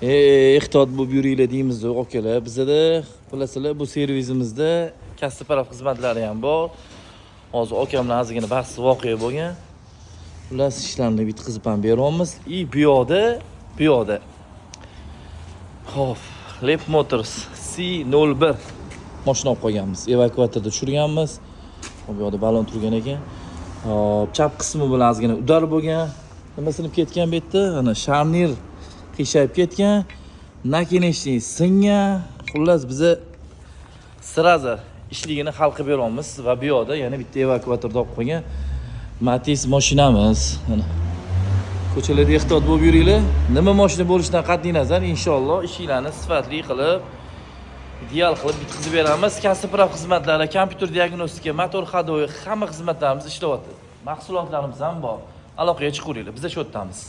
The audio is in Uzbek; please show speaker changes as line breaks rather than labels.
Ehtiyot bo'lib yuringlar deymiz akalar. Bizda bilasizlar bu servisimizda kasb taraf xizmatlari ham bor. Hozir akam bilan ozgina bahs voqea bo'lgan. Ular ishlarni bitkazib ham beryapmiz. Bu yoqda. Xo'p, Lep Motors C01 mashina olib qo'yganmiz. Evakuatorda tushirganmiz. Bu yoqda balon turgan ekan. Hop, chap qismi bilan ozgina udar bo'lgan. Nima sinib ketgan bu yerda? Ana sharnir qiyshayib ketgan. Nakineshnik singan. Xullas biza siraza ishligini hal qilib beryapmiz va bu yoqda yana bitta evakuatorda olib qo'ygan Matiz mashinamiz. Mana ko'chalarda ehtiyot bo'lib yuringlar. Nima mashina bo'lishidan qat'iy nazar inshaalloh ishinglarni sifatli qilib, ideal qilib bitkazib beramiz. Kasb taraf xizmatlari, kompyuter diagnostika, motor hadoyi hamma xizmatlarimiz ishlayapti. Mahsulotlarimiz ham bor. Aloqaga chiqaveringlar. Biz shu yerdamiz.